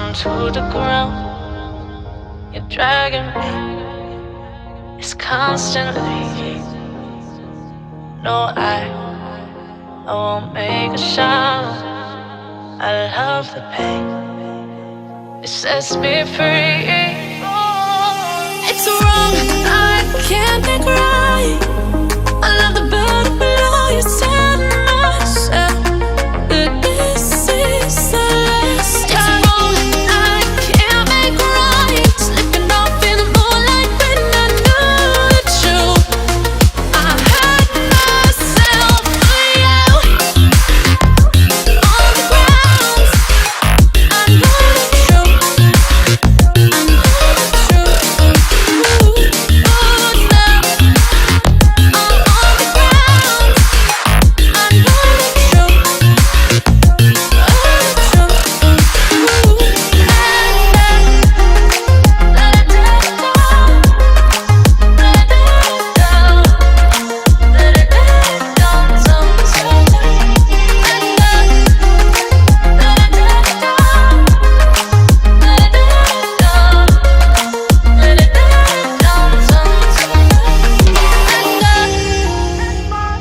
down to the ground. You're dragging me, it's constantly. No, I won't make a sound. I love the pain, it sets me free. It's wrong, I can't make right. I love the bird below you, set myself. But this is the last time. It's wrong, I can't make right. Slipping off in the moonlight when I knew the truth. I hurt myself for you. On the ground, I know the truth. I know the truth. Ooh, now I'm on the ground. I know the truth.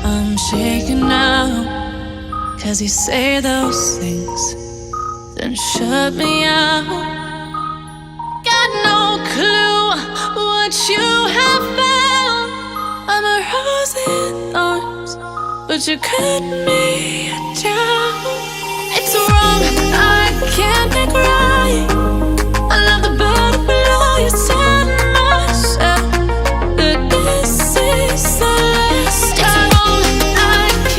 I'm shaking now, 'cause you say those things, then shut me out. Got no clue what you have found. I'm a rose in thorns, but you cut me down. It's wrong, I can't make right. I love the bird below you, set myself. But this is the last time. It's wrong, I can't.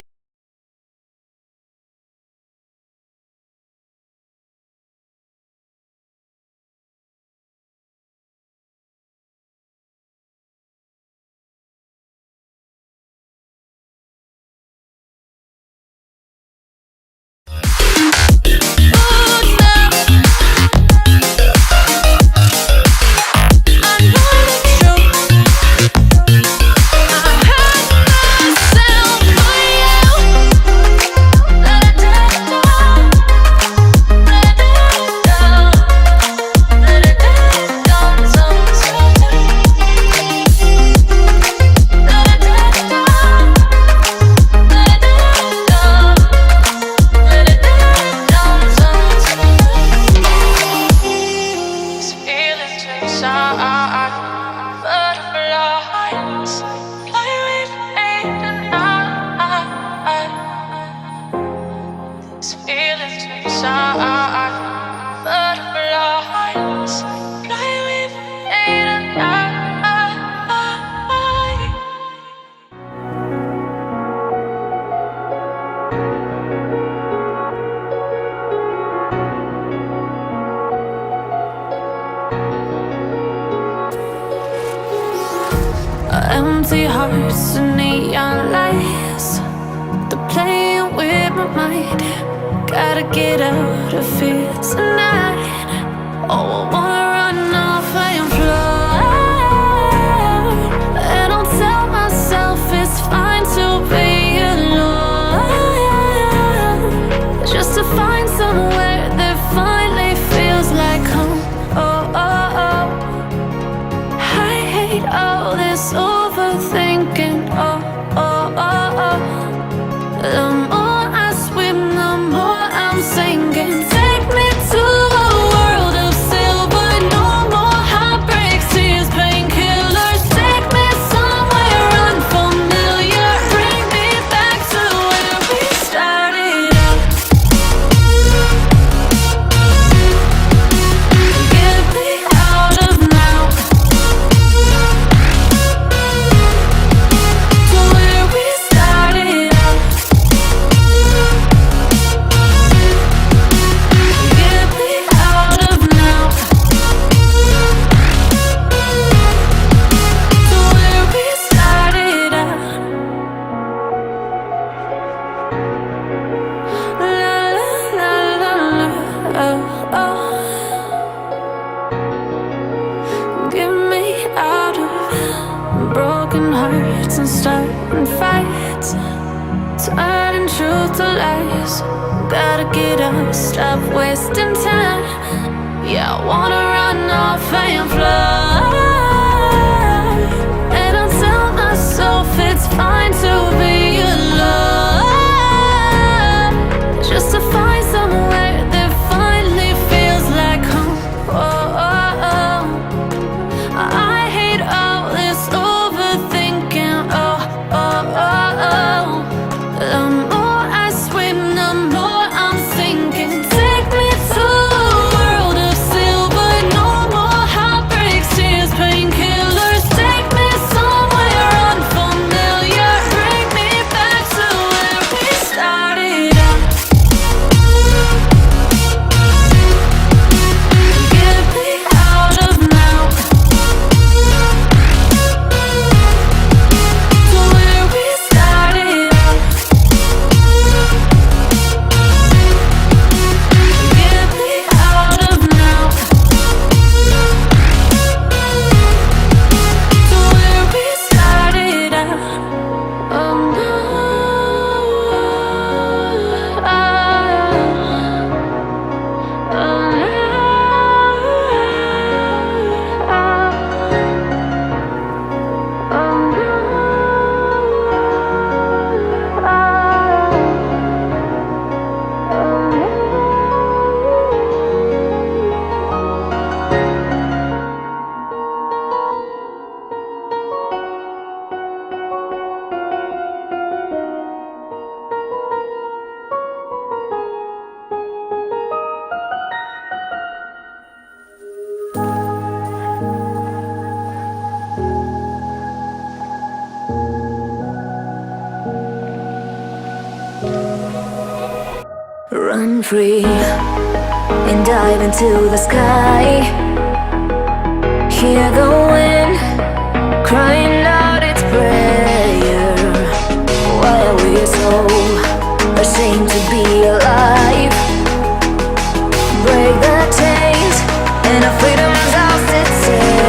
Empty hearts and neon lights, they're playing with my mind. Gotta get out of here tonight. Oh, I wanna run off and fly. And I'll tell myself it's fine to be alone, just to find somewhere that finally feels like home. Oh, oh, oh. I hate all this overthinking. Oh, oh, oh, oh. The more I swim, the more I'm sinking. Take me to a world of silver. No more heartbreaks, tears, painkillers. Take me somewhere unfamiliar. Bring me back to where we started out. Get me out of now. To where we started out. Get me out of now. To where we started out. La la la la la. Oh, oh. Get me out of broken hearts and starting fights, turning truth to lies. Gotta get up, stop wasting time. Yeah, I wanna run off and fly. And I tell myself it's fine to be alone, just to find somewhere that finally feels like home. Oh, oh, oh. I hate all this overthinking. Oh, oh, oh, oh. The more I swim, the more I'm sinking. Take me to a world of silver. No more heartbreaks, tears, painkillers. Take me somewhere unfamiliar. Bring me back to where we started out. Get me out of now, to where we started out. Get me out of now, to where we started out. Oh no, run free and dive into the sky. Hear the wind crying out its prayer. Why are we so ashamed to be alive? Break the chains and our freedom's ours to take.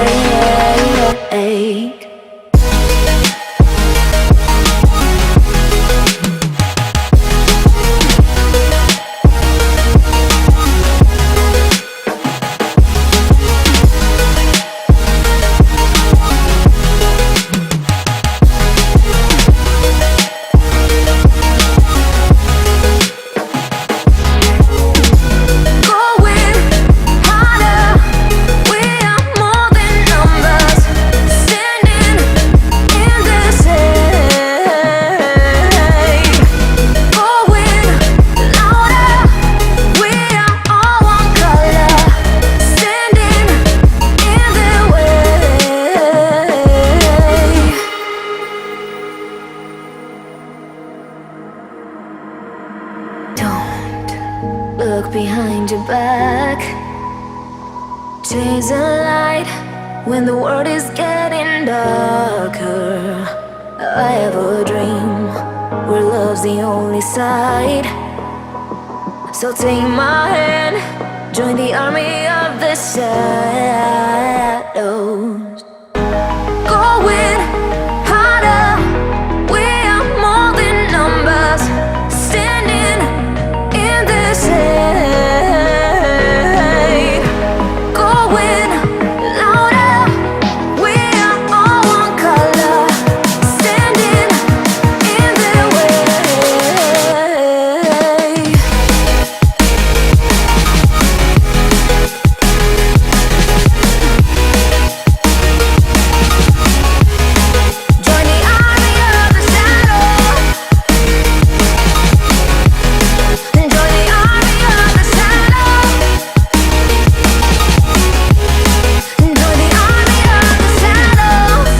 Look behind your back. Chase a light when the world is getting darker. I have a dream where love's the only side. So take my hand, join the army of the shadows. Going harder, we are more than numbers. Standing in the shade. Going louder, we are all one color. Standing in the way. Join the army of the shadow. Join the army of the shadow. Join the army of the shadows,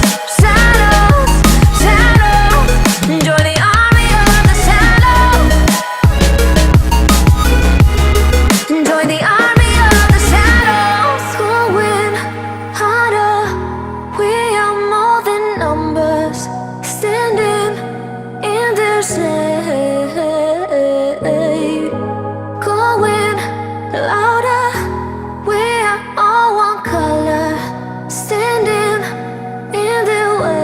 shadows, shadows. Join the army of the shadows. Join the army of the shadows. Going harder, we are more than numbers. Standing in their shade. Going louder, we are all one color. Standing in their way.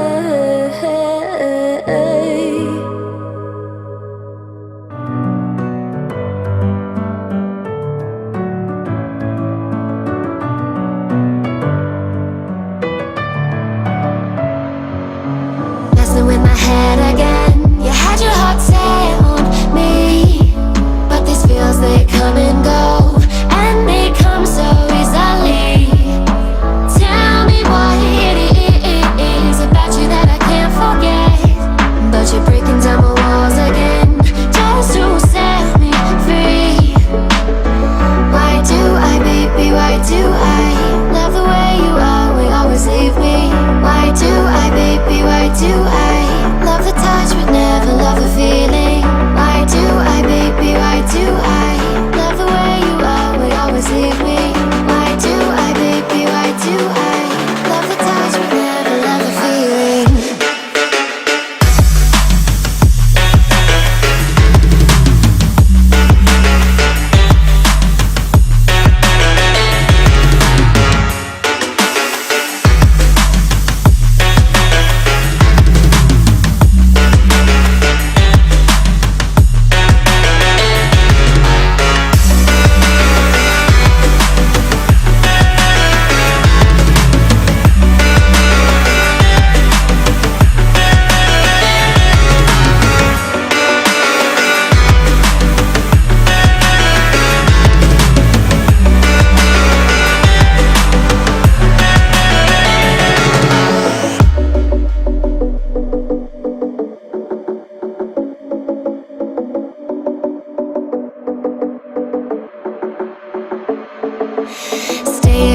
come and go, and they come so easily. Tell me what it is about you that I can't forget, but you're breaking down my walls again, just to set me free. Why do I, baby, why do I love the way you are, we always leave me? Why do I, baby, why do I love the touch but never love the feeling? Why do I, baby, why do I love the way you are, we always leave me? Why do I, baby, why do I love the touch but never love the feeling? Stay